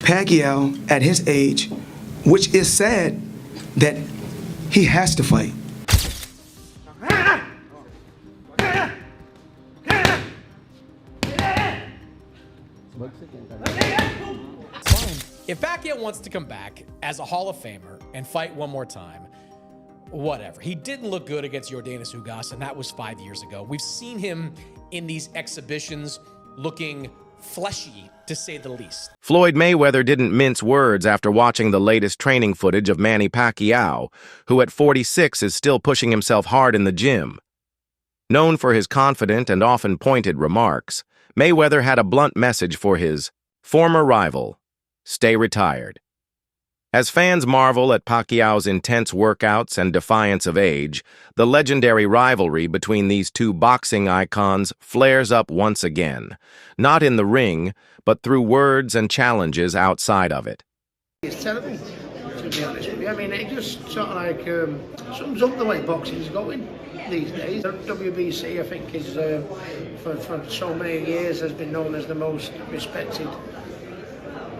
Pacquiao, at his age, which is sad that he has to fight. If Pacquiao wants to come back as a Hall of Famer and fight one more time, whatever. He didn't look good against Yordenis Ugas, and that was 5 years ago. We've seen him in these exhibitions looking fleshy, to say the least. Floyd Mayweather didn't mince words after watching the latest training footage of Manny Pacquiao, who at 46 is still pushing himself hard in the gym. Known for his confident and often pointed remarks, Mayweather had a blunt message for his former rival: stay retired. As fans marvel at Pacquiao's intense workouts and defiance of age, the legendary rivalry between these two boxing icons flares up once again, not in the ring, but through words and challenges outside of it. It's terrible, to be honest with you. I mean, it just sort of like sums up the way boxing's going these days. WBC, I think, is for so many years has been known as the most respected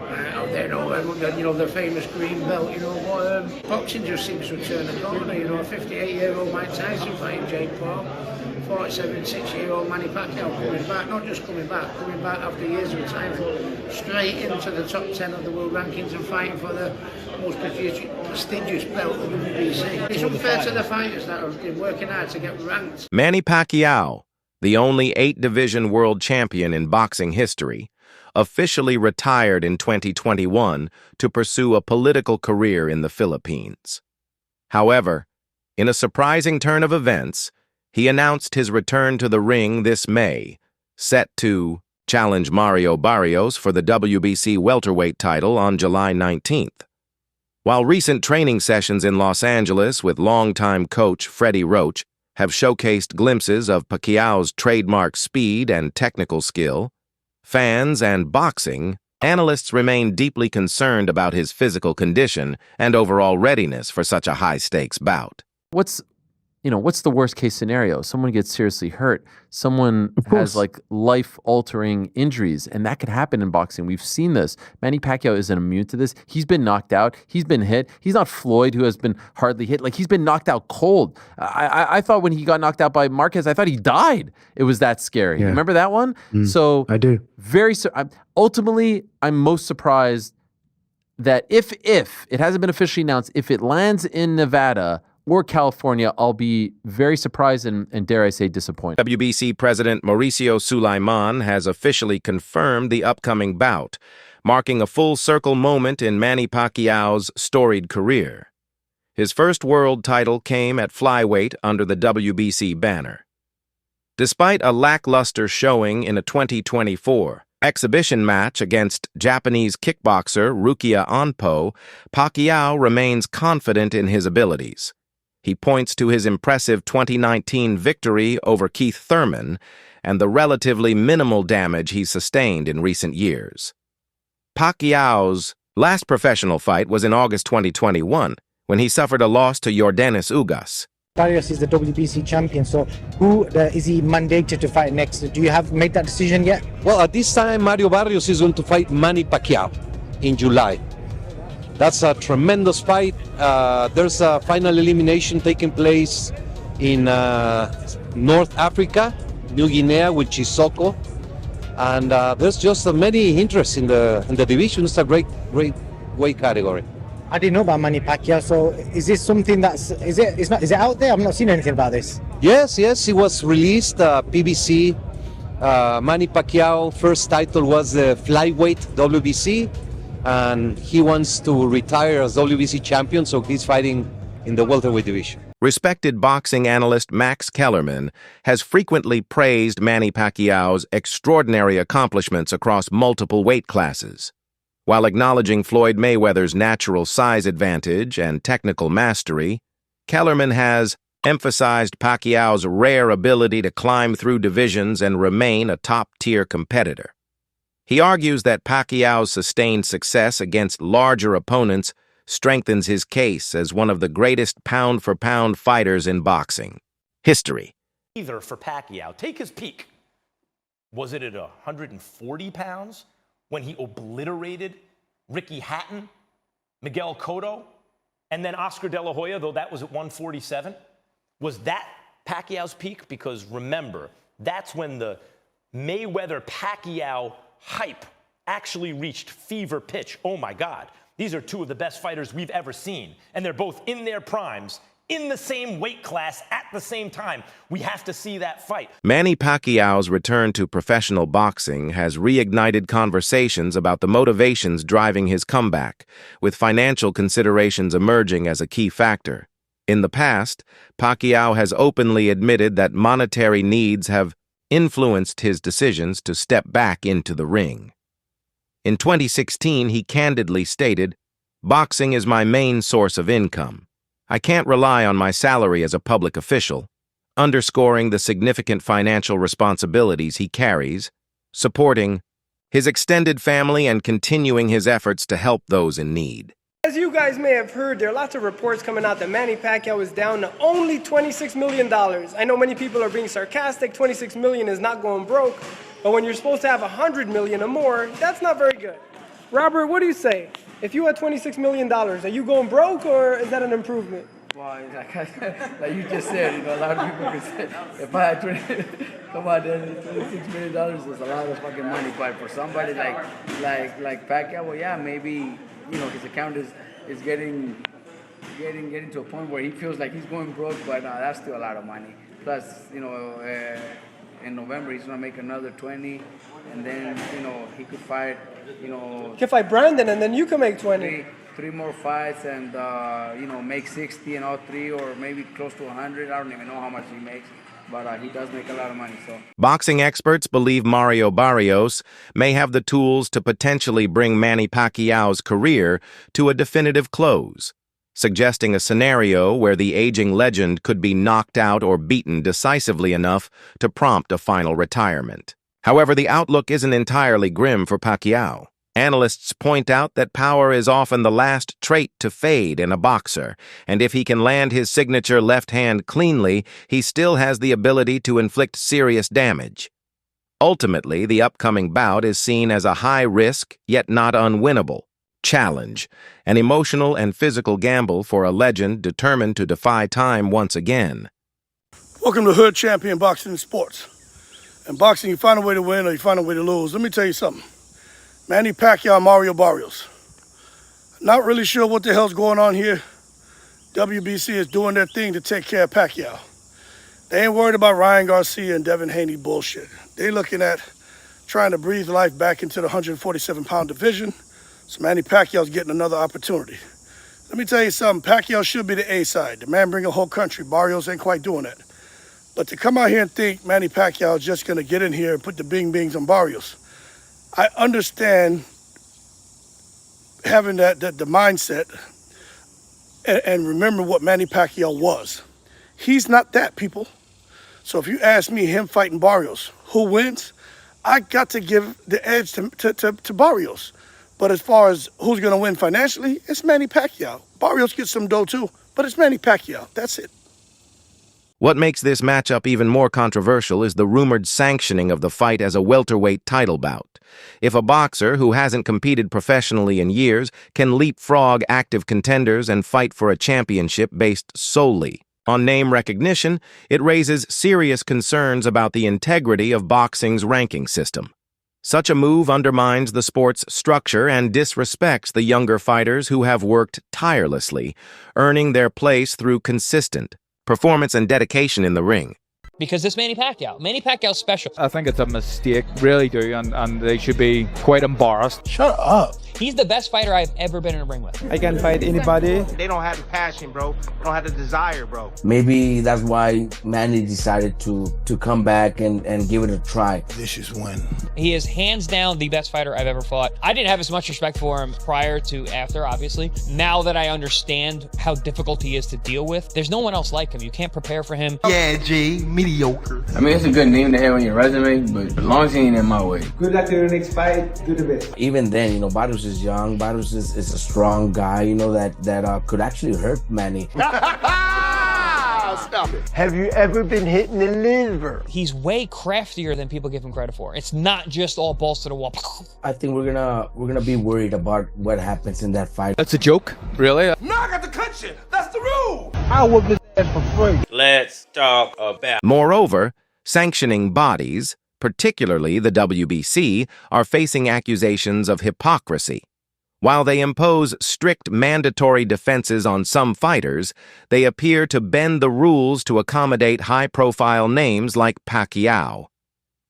out there, you know, the famous green belt, you know, boxing just seems to turn the corner, you know, a 58-year-old Mike Tyson fighting Jake Paul, 46-year-old Manny Pacquiao coming back, not just coming back after years of time, straight into the top 10 of the world rankings and fighting for the most prestigious belt of the WBC. It's unfair to the fighters that have been working hard to get ranked. Manny Pacquiao, the only 8-division world champion in boxing history, officially retired in 2021 to pursue a political career in the Philippines. However, in a surprising turn of events, he announced his return to the ring this May, set to challenge Mario Barrios for the WBC welterweight title on July 19th. While recent training sessions in Los Angeles with longtime coach Freddie Roach have showcased glimpses of Pacquiao's trademark speed and technical skill, fans and boxing analysts remain deeply concerned about his physical condition and overall readiness for such a high-stakes bout. What's the worst case scenario? Someone gets seriously hurt. Someone has like life-altering injuries, and that could happen in boxing. We've seen this. Manny Pacquiao isn't immune to this. He's been knocked out. He's been hit. He's not Floyd, who has been hardly hit. Like, he's been knocked out cold. I thought when he got knocked out by Marquez, I thought he died. It was that scary. Yeah. Remember that one? So I do. Ultimately, I'm most surprised that if it hasn't been officially announced, if it lands in Nevada or California, I'll be very surprised and dare I say, disappointed. WBC President Mauricio Sulaiman has officially confirmed the upcoming bout, marking a full-circle moment in Manny Pacquiao's storied career. His first world title came at flyweight under the WBC banner. Despite a lackluster showing in a 2024 exhibition match against Japanese kickboxer Rukia Onpo, Pacquiao remains confident in his abilities. He points to his impressive 2019 victory over Keith Thurman and the relatively minimal damage he's sustained in recent years. Pacquiao's last professional fight was in August 2021, when he suffered a loss to Yordenis Ugas. Barrios is the WBC champion, so who is he mandated to fight next? Do you have made that decision yet? Well, at this time, Mario Barrios is going to fight Manny Pacquiao in July. That's a tremendous fight. There's a final elimination taking place in North Africa, New Guinea, with Chisoko. And there's just many interests in the division. It's a great weight category. I didn't know about Manny Pacquiao, so is this something is it out there? I've not seen anything about this. Yes, it was released, PBC. Manny Pacquiao first title was the flyweight WBC, and he wants to retire as WBC champion, so he's fighting in the welterweight division. Respected boxing analyst Max Kellerman has frequently praised Manny Pacquiao's extraordinary accomplishments across multiple weight classes. While acknowledging Floyd Mayweather's natural size advantage and technical mastery, Kellerman has emphasized Pacquiao's rare ability to climb through divisions and remain a top-tier competitor. He argues that Pacquiao's sustained success against larger opponents strengthens his case as one of the greatest pound-for-pound fighters in boxing history. Either for Pacquiao, take his peak. Was it at 140 pounds when he obliterated Ricky Hatton, Miguel Cotto, and then Oscar De La Hoya, though that was at 147. Was that Pacquiao's peak? Because remember, that's when the Mayweather-Pacquiao hype actually reached fever pitch. Oh my God, these are two of the best fighters we've ever seen. And they're both in their primes, in the same weight class at the same time. We have to see that fight. Manny Pacquiao's return to professional boxing has reignited conversations about the motivations driving his comeback, with financial considerations emerging as a key factor. In the past, Pacquiao has openly admitted that monetary needs have influenced his decisions to step back into the ring. In 2016, he candidly stated, "Boxing is my main source of income. I can't rely on my salary as a public official," underscoring the significant financial responsibilities he carries, supporting his extended family and continuing his efforts to help those in need. As you guys may have heard, there are lots of reports coming out that Manny Pacquiao is down to only $26 million. I know many people are being sarcastic. $26 million is not going broke, but when you're supposed to have $100 million or more, that's not very good. Robert, what do you say? If you had $26 million, are you going broke or is that an improvement? Well, like you just said, a lot of people could say, if I had $26 million is a lot of fucking money, but for somebody like Pacquiao, well, yeah, maybe, his account is getting to a point where he feels like he's going broke, but that's still a lot of money. Plus, in November he's gonna make another 20, and then he could fight. He can fight Brandon, and then you can make 20. Three more fights, and make 60 in all three, or maybe close to 100. I don't even know how much he makes, but he does make a lot of money. So, boxing experts believe Mario Barrios may have the tools to potentially bring Manny Pacquiao's career to a definitive close, suggesting a scenario where the aging legend could be knocked out or beaten decisively enough to prompt a final retirement. However, the outlook isn't entirely grim for Pacquiao. Analysts point out that power is often the last trait to fade in a boxer, and if he can land his signature left hand cleanly, he still has the ability to inflict serious damage. Ultimately, the upcoming bout is seen as a high-risk, yet not unwinnable, challenge, an emotional and physical gamble for a legend determined to defy time once again. Welcome to Hood Champion Boxing and Sports. In boxing, you find a way to win or you find a way to lose. Let me tell you something. Manny Pacquiao, Mario Barrios. Not really sure what the hell's going on here. WBC is doing their thing to take care of Pacquiao. They ain't worried about Ryan Garcia and Devin Haney bullshit. They looking at trying to breathe life back into the 147-pound division. So Manny Pacquiao's getting another opportunity. Let me tell you something. Pacquiao should be the A side. The man bring a whole country. Barrios ain't quite doing that. But to come out here and think Manny Pacquiao is just going to get in here and put the bing-bings on Barrios, I understand having the mindset and remember what Manny Pacquiao was. He's not that, people. So if you ask me, him fighting Barrios, who wins? I got to give the edge to Barrios. But as far as who's going to win financially, it's Manny Pacquiao. Barrios gets some dough too, but it's Manny Pacquiao. That's it. What makes this matchup even more controversial is the rumored sanctioning of the fight as a welterweight title bout. If a boxer who hasn't competed professionally in years can leapfrog active contenders and fight for a championship based solely on name recognition, it raises serious concerns about the integrity of boxing's ranking system. Such a move undermines the sport's structure and disrespects the younger fighters who have worked tirelessly, earning their place through consistent performance and dedication in the ring. Because this Manny Pacquiao's special. I think it's a mistake, really do, and they should be quite embarrassed. Shut up. He's the best fighter I've ever been in a ring with. I can fight anybody. They don't have the passion, bro. They don't have the desire, bro. Maybe that's why Manny decided to come back and give it a try. Vicious win. He is hands down the best fighter I've ever fought. I didn't have as much respect for him prior to after, obviously. Now that I understand how difficult he is to deal with, there's no one else like him. You can't prepare for him. Yeah, G, mediocre. I mean, it's a good name to have on your resume, but as long as he ain't in my way. Good luck to your next fight. Do the best. Even then, Barrios is young. Barrios is a strong guy, that could actually hurt Manny. Stop stop it. Have you ever been hit in the liver? He's way craftier than people give him credit for. It's not just all balls to the wall. I think we're gonna be worried about what happens in that fight. That's a joke, really. No, I got to cut you. That's the rule. I will be for free. Let's talk about. Moreover, sanctioning bodies, particularly the WBC, are facing accusations of hypocrisy. While they impose strict mandatory defenses on some fighters, they appear to bend the rules to accommodate high-profile names like Pacquiao.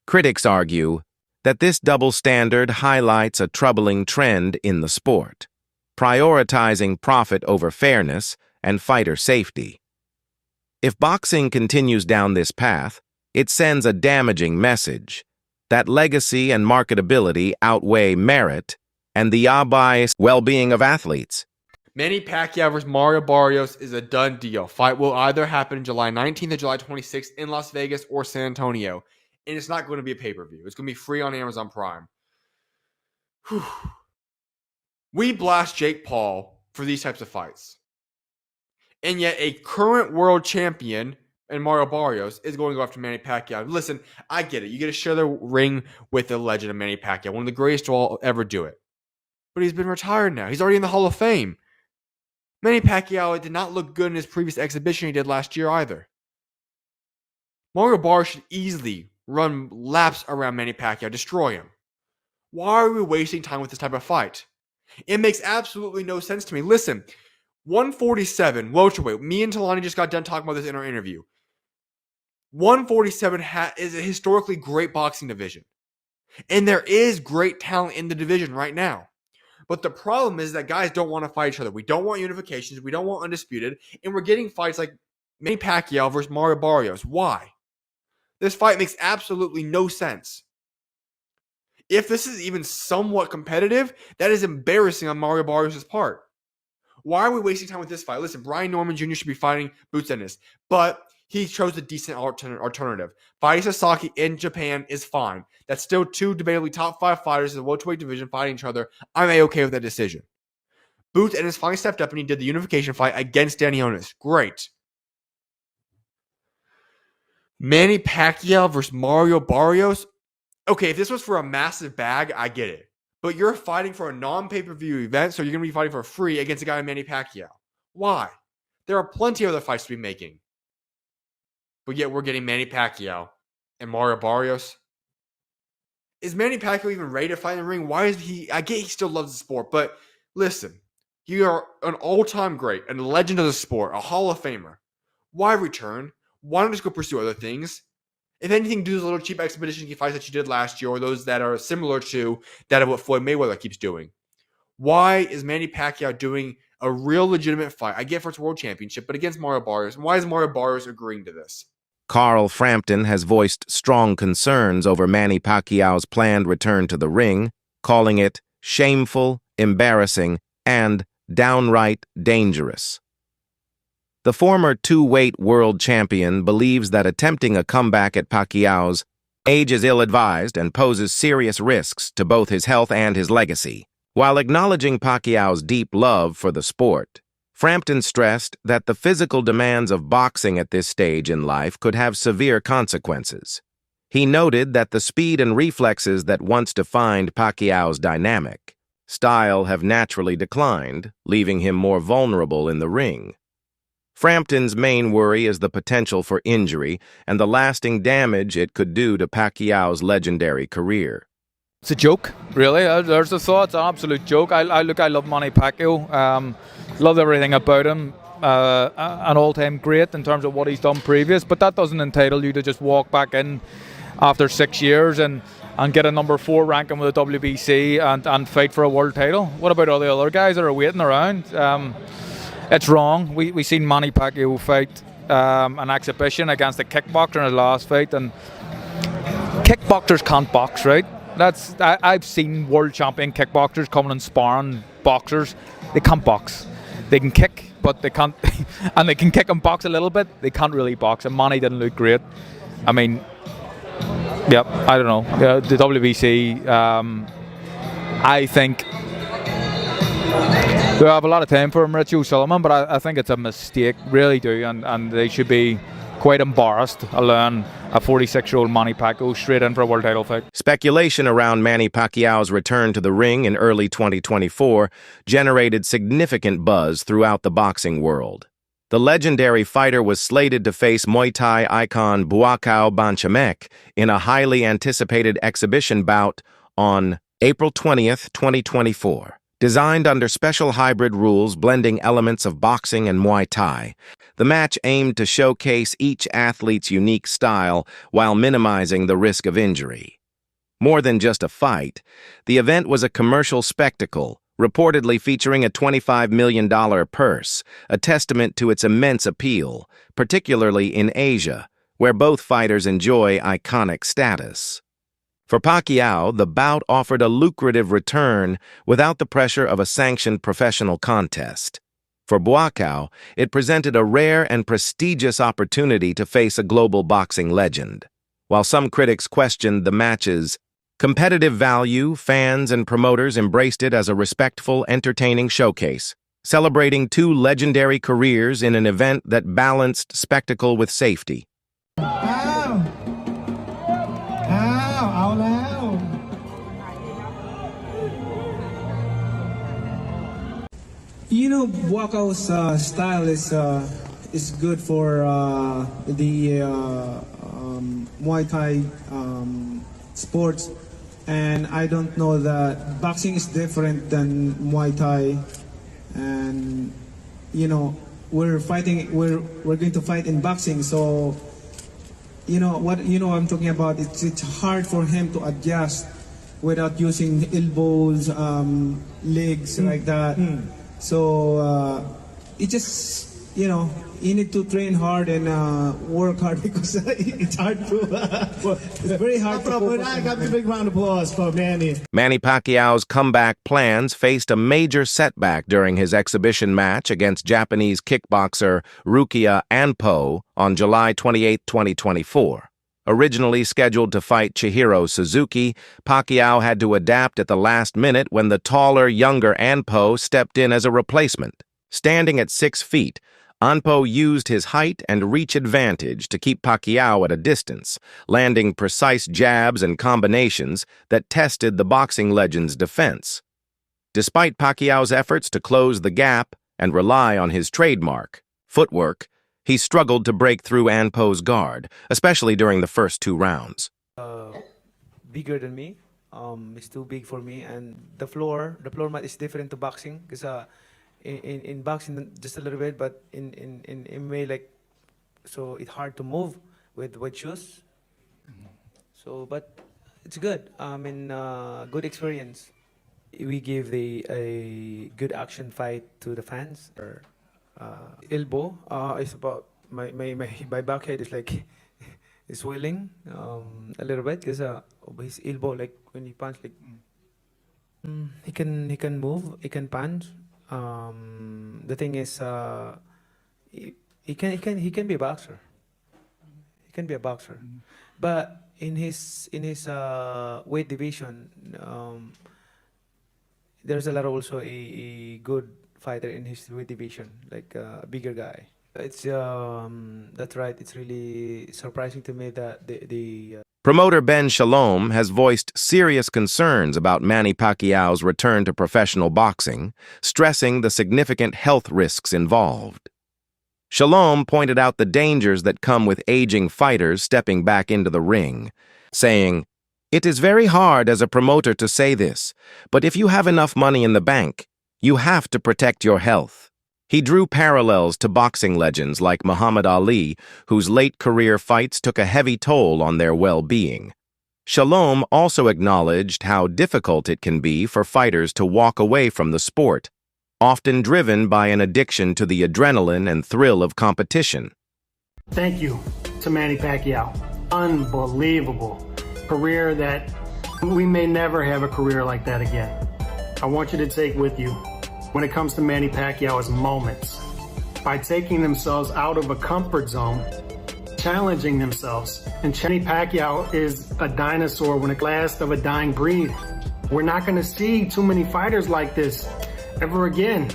Critics argue that this double standard highlights a troubling trend in the sport, prioritizing profit over fairness and fighter safety. If boxing continues down this path, it sends a damaging message that legacy and marketability outweigh merit and the unbiased well-being of athletes. Manny Pacquiao versus Mario Barrios is a done deal. Fight will either happen July 19th or July 26th in Las Vegas or San Antonio. And it's not going to be a pay-per-view. It's going to be free on Amazon Prime. Whew. We blast Jake Paul for these types of fights. And yet a current world champion and Mario Barrios is going to go after Manny Pacquiao. Listen, I get it. You get to share the ring with the legend of Manny Pacquiao, one of the greatest to all ever do it. But he's been retired now. He's already in the Hall of Fame. Manny Pacquiao did not look good in his previous exhibition he did last year either. Mario Barrios should easily run laps around Manny Pacquiao, destroy him. Why are we wasting time with this type of fight? It makes absolutely no sense to me. Listen, 147, welterweight. Me and Talani just got done talking about this in our interview. 147 is a historically great boxing division. And there is great talent in the division right now. But the problem is that guys don't want to fight each other. We don't want unifications. We don't want undisputed. And we're getting fights like Manny Pacquiao versus Mario Barrios. Why? This fight makes absolutely no sense. If this is even somewhat competitive, that is embarrassing on Mario Barrios' part. Why are we wasting time with this fight? Listen, Brian Norman Jr. should be fighting Boots Ennis. But he chose a decent alternative. Fighting Sasaki in Japan is fine. That's still two debatably top 5 fighters in the welterweight division fighting each other. I'm A-okay with that decision. Boots Ennis finally stepped up and he did the unification fight against Danny Onis. Great. Manny Pacquiao versus Mario Barrios. Okay, if this was for a massive bag, I get it. But you're fighting for a non-pay-per-view event, so you're going to be fighting for free against a guy like Manny Pacquiao. Why? There are plenty of other fights to be making. But yet we're getting Manny Pacquiao and Mario Barrios. Is Manny Pacquiao even ready to fight in the ring? Why is he? I get he still loves the sport, but listen, you are an all-time great, a legend of the sport, a Hall of Famer. Why return? Why not just go pursue other things? If anything, do those little cheap expedition fights that you did last year, or those that are similar to that of what Floyd Mayweather keeps doing. Why is Manny Pacquiao doing a real legitimate fight? I get for its world championship, but against Mario Barrios. And why is Mario Barrios agreeing to this? Carl Frampton has voiced strong concerns over Manny Pacquiao's planned return to the ring, calling it shameful, embarrassing, and downright dangerous. The former two-weight world champion believes that attempting a comeback at Pacquiao's age is ill-advised and poses serious risks to both his health and his legacy. While acknowledging Pacquiao's deep love for the sport, Frampton stressed that the physical demands of boxing at this stage in life could have severe consequences. He noted that the speed and reflexes that once defined Pacquiao's dynamic style have naturally declined, leaving him more vulnerable in the ring. Frampton's main worry is the potential for injury and the lasting damage it could do to Pacquiao's legendary career. It's a joke, really. There's the thought. It's an absolute joke. I love Manny Pacquiao. Love everything about him. An all-time great in terms of what he's done previous, but that doesn't entitle you to just walk back in after 6 years and get a number 4 ranking with the WBC and fight for a world title. What about all the other guys that are waiting around? It's wrong. We seen Manny Pacquiao fight an exhibition against a kickboxer in his last fight, and kickboxers can't box, right? I've seen world champion kickboxers coming and sparring boxers. They can't box. They can kick, but they can't, and they can kick and box a little bit. They can't really box, and Manny didn't look great. I mean, yep, I don't know. The WBC, I think They have a lot of time for him, Richie O'Sullivan, but I think it's a mistake, really do, and they should be quite embarrassed allowing a 46-year-old Manny Pacquiao straight in for a world title fight. Speculation around Manny Pacquiao's return to the ring in early 2024 generated significant buzz throughout the boxing world. The legendary fighter was slated to face Muay Thai icon Pacquiao Banchamek in a highly anticipated exhibition bout on April 20th, 2024. Designed under special hybrid rules blending elements of boxing and Muay Thai, the match aimed to showcase each athlete's unique style while minimizing the risk of injury. More than just a fight, the event was a commercial spectacle, reportedly featuring a $25 million purse, a testament to its immense appeal, particularly in Asia, where both fighters enjoy iconic status. For Pacquiao, the bout offered a lucrative return without the pressure of a sanctioned professional contest. For Pacquiao, it presented a rare and prestigious opportunity to face a global boxing legend. While some critics questioned the match's competitive value, fans and promoters embraced it as a respectful, entertaining showcase, celebrating two legendary careers in an event that balanced spectacle with safety. You know, Pacquiao's style is good for the Muay Thai sports, and I don't know that boxing is different than Muay Thai, and you know we're going to fight in boxing, so you know what I'm talking about. It's hard for him to adjust without using elbows, legs like that. So it just, you know, you need to train hard and work hard because it's hard to. It's very hard to focus. I got a big round of applause for Manny. Manny Pacquiao's comeback plans faced a major setback during his exhibition match against Japanese kickboxer Rukia Anpo on July 28, 2024. Originally scheduled to fight Chihiro Suzuki, Pacquiao had to adapt at the last minute when the taller, younger Anpo stepped in as a replacement. Standing at 6 feet, Anpo used his height and reach advantage to keep Pacquiao at a distance, landing precise jabs and combinations that tested the boxing legend's defense. Despite Pacquiao's efforts to close the gap and rely on his trademark, footwork, he struggled to break through Anpo's guard, especially during the first 2 rounds. Bigger than me, it's too big for me, and the floor mat is different to boxing because in boxing just a little bit, but in MMA like so it's hard to move with shoes. So, but it's good. Good experience. We give a good action fight to the fans. Elbow is about my backhead is like is swelling a little bit because his elbow, like when he punch, like he can move, he can punch. The thing is he can be a boxer. He can be a boxer, but in his weight division, there's a lot also a good fighter in his weight division, like a bigger guy. It's that's right. It's really surprising to me that the Promoter Ben Shalom has voiced serious concerns about Manny Pacquiao's return to professional boxing, stressing the significant health risks involved. Shalom pointed out the dangers that come with aging fighters stepping back into the ring, saying, "It is very hard as a promoter to say this, but if you have enough money in the bank, you have to protect your health." He drew parallels to boxing legends like Muhammad Ali, whose late career fights took a heavy toll on their well-being. Shalom also acknowledged how difficult it can be for fighters to walk away from the sport, often driven by an addiction to the adrenaline and thrill of competition. Thank you to Manny Pacquiao. Unbelievable career that we may never have a career like that again. I want you to take with you when it comes to Manny Pacquiao is moments. By taking themselves out of a comfort zone, challenging themselves. And Manny Pacquiao is a dinosaur when it last of a dying breed. We're not gonna see too many fighters like this ever again.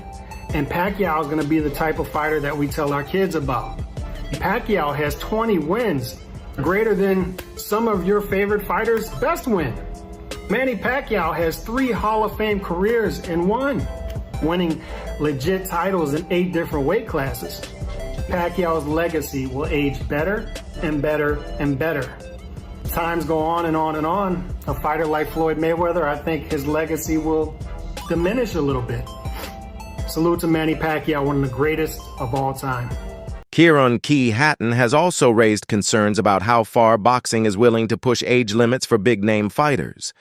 And Pacquiao is going to be the type of fighter that we tell our kids about. Pacquiao has 20 wins, greater than some of your favorite fighters' best win. Manny Pacquiao has 3 Hall of Fame careers in one, winning legit titles in 8 different weight classes. Pacquiao's legacy will age better and better and better. Times go on and on and on. A fighter like Floyd Mayweather, I think his legacy will diminish a little bit. Salute to Manny Pacquiao, one of the greatest of all time. Kieran Key Hatton has also raised concerns about how far boxing is willing to push age limits for big-name fighters.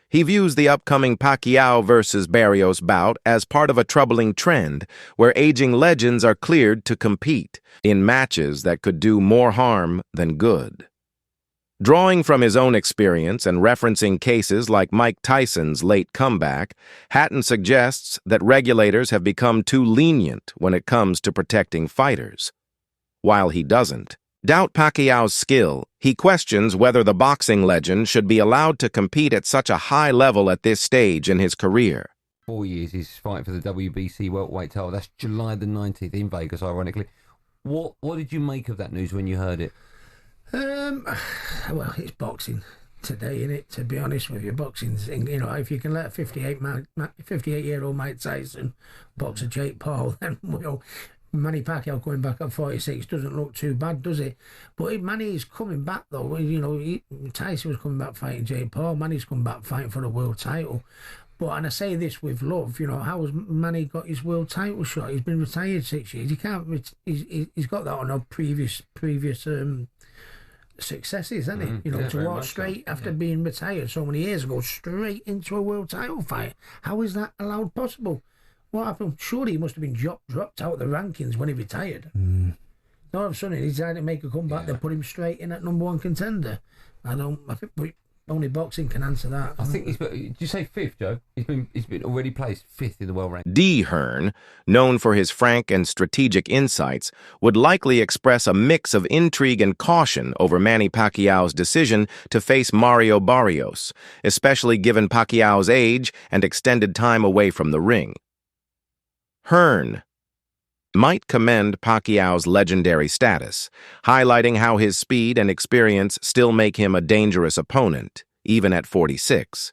He views the upcoming Pacquiao versus Barrios bout as part of a troubling trend where aging legends are cleared to compete in matches that could do more harm than good. Drawing from his own experience and referencing cases like Mike Tyson's late comeback, Hatton suggests that regulators have become too lenient when it comes to protecting fighters. While he doesn't doubt Pacquiao's skill, he questions whether the boxing legend should be allowed to compete at such a high level at this stage in his career. 4 years he's fighting for the WBC welterweight title. That's July the 19th in Vegas, ironically. What did you make of that news when you heard it? Well, it's boxing today, innit? To be honest with you, boxing's, you know, if you can let a 58-year-old Mike Tyson box a Jake Paul, then, well, Manny Pacquiao going back at 46 doesn't look too bad, does it? But Manny is coming back, though. You know, Tyson was coming back fighting Jake Paul. Manny's coming back fighting for the world title. But, and I say this with love, you know, how has Manny got his world title shot? He's been retired 6 years. He can't. He's got that on a previous successes, hasn't he? You know, to walk straight after being retired so many years ago, straight into a world title fight. How is that allowed possible? What happened? Surely he must have been dropped out of the rankings when he retired. All of a sudden, he decided to make a comeback. They put him straight in at #1 contender. I think only boxing can answer that. I think did you say 5th, Joe? He's been already placed 5th in the world ranking. D. Hearn, known for his frank and strategic insights, would likely express a mix of intrigue and caution over Manny Pacquiao's decision to face Mario Barrios, especially given Pacquiao's age and extended time away from the ring. Hearn might commend Pacquiao's legendary status, highlighting how his speed and experience still make him a dangerous opponent, even at 46.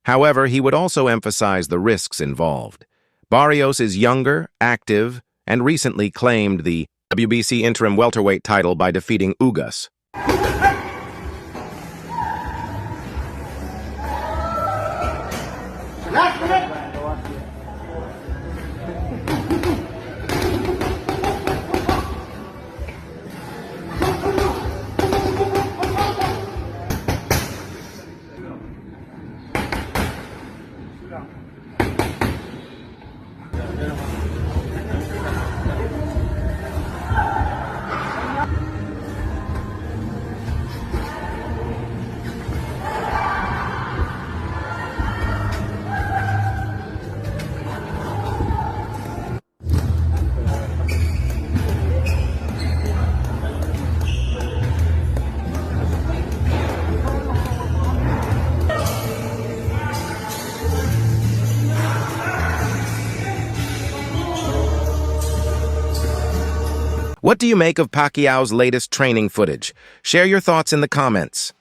However, he would also emphasize the risks involved. Barrios is younger, active, and recently claimed the WBC interim welterweight title by defeating Ugas. What do you make of Pacquiao's latest training footage? Share your thoughts in the comments.